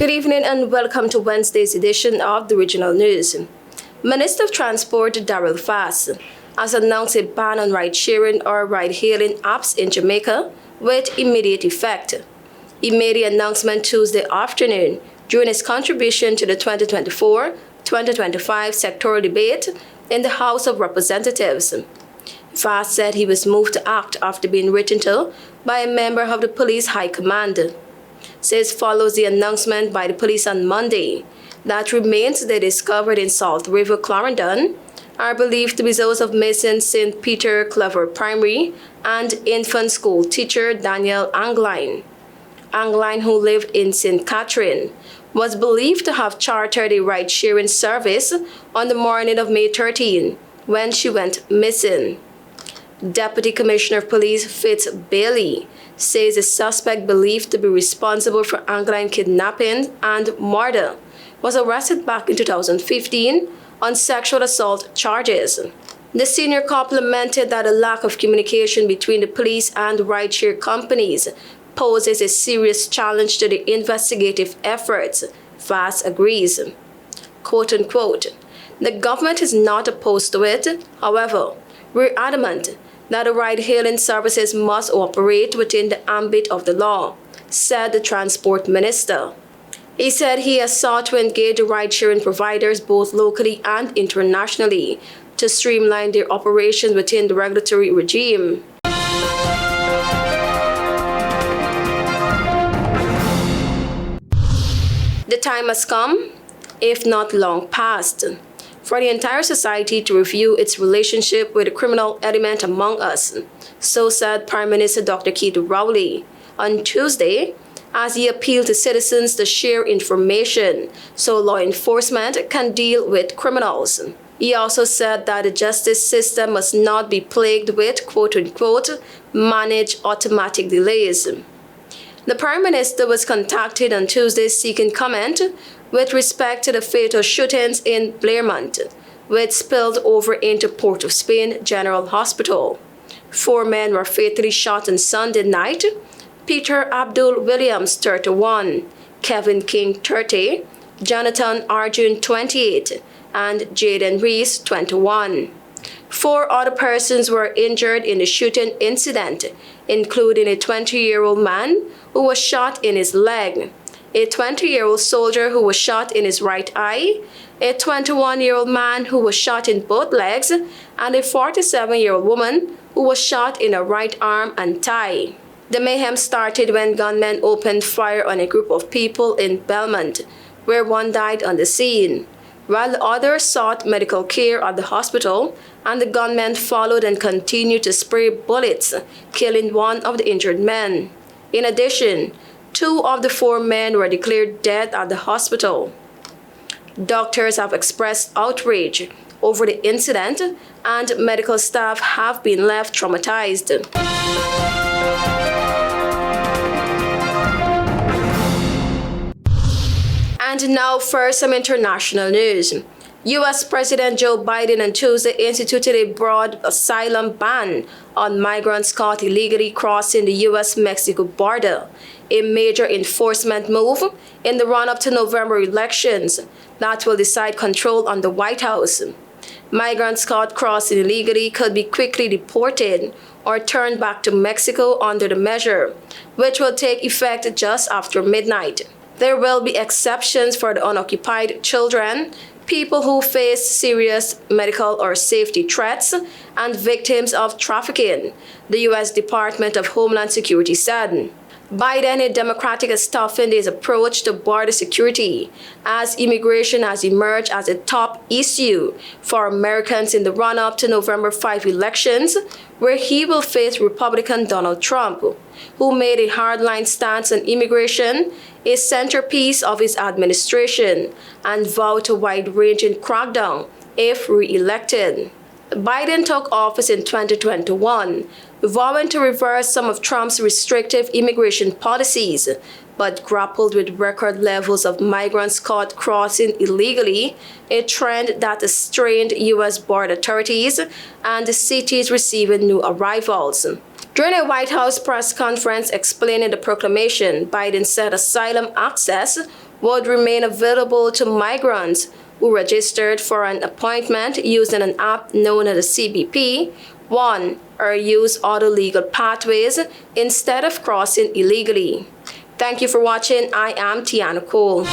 Good evening and welcome to Wednesday's edition of the Regional News. Minister of Transport Darrell Fass has announced a ban on ride-sharing or ride-hailing apps in Jamaica with immediate effect. He made the announcement Tuesday afternoon during his contribution to the 2024-2025 sectoral debate in the House of Representatives. Fass said he was moved to act after being written to by a member of the Police High Command. Says follows the announcement by the police on Monday that remains they discovered in Salt River, Clarendon, are believed to be those of missing St. Peter Clever Primary and infant school teacher Daniel Angline. Angline, who lived in St. Catherine, was believed to have chartered a ride-sharing service on the morning of May 13 when she went missing. Deputy Commissioner of Police Fitz Bailey says the suspect believed to be responsible for Angline kidnapping and murder was arrested back in 2015 on sexual assault charges. The senior complimented that a lack of communication between the police and rideshare companies poses a serious challenge to the investigative efforts. Fass agrees. Quote unquote, "The government is not opposed to it. However, we're adamant that the ride-hailing services must operate within the ambit of the law," said the Transport Minister. He said he has sought to engage ride-sharing providers both locally and internationally to streamline their operations within the regulatory regime. The time has come, if not long past, for the entire society to review its relationship with the criminal element among us, so said Prime Minister Dr. Keith Rowley on Tuesday as he appealed to citizens to share information so law enforcement can deal with criminals. He also said that the justice system must not be plagued with quote-unquote managed automatic delays. The Prime Minister was contacted on Tuesday seeking comment with respect to the fatal shootings in Blairmont, which spilled over into Port of Spain General Hospital. 4 men were fatally shot on Sunday night: Peter Abdul Williams, 31, Kevin King, 30, Jonathan Arjun, 28, and Jaden Reese, 21. 4 other persons were injured in the shooting incident, including a 20-year-old man who was shot in his leg, a 20-year-old soldier who was shot in his right eye, a 21-year-old man who was shot in both legs, and a 47-year-old woman who was shot in her right arm and thigh. The mayhem started when gunmen opened fire on a group of people in Belmont, where one died on the scene, while the others sought medical care at the hospital, and the gunmen followed and continued to spray bullets, killing one of the injured men. In addition, 2 of the 4 men were declared dead at the hospital. Doctors have expressed outrage over the incident, and medical staff have been left traumatized. And now for some international news. U.S. President Joe Biden on Tuesday instituted a broad asylum ban on migrants caught illegally crossing the U.S.-Mexico border, a major enforcement move in the run-up to November elections that will decide control on the White House. Migrants caught crossing illegally could be quickly deported or turned back to Mexico under the measure, which will take effect just after midnight. There will be exceptions for the unoccupied children, people who face serious medical or safety threats, and victims of trafficking, the U.S. Department of Homeland Security said. Biden, a Democratic, has toughened his approach to border security as immigration has emerged as a top issue for Americans in the run-up to November 5 elections, where he will face Republican Donald Trump, who made a hardline stance on immigration a centerpiece of his administration and vowed a wide-ranging crackdown if re-elected. Biden took office in 2021, vowing to reverse some of Trump's restrictive immigration policies, but grappled with record levels of migrants caught crossing illegally, a trend that strained U.S. border authorities and cities receiving new arrivals. During a White House press conference explaining the proclamation, Biden said asylum access would remain available to migrants who registered for an appointment using an app known as a CBP, 1, or use other legal pathways instead of crossing illegally. Thank you for watching. I am Tiana Cole.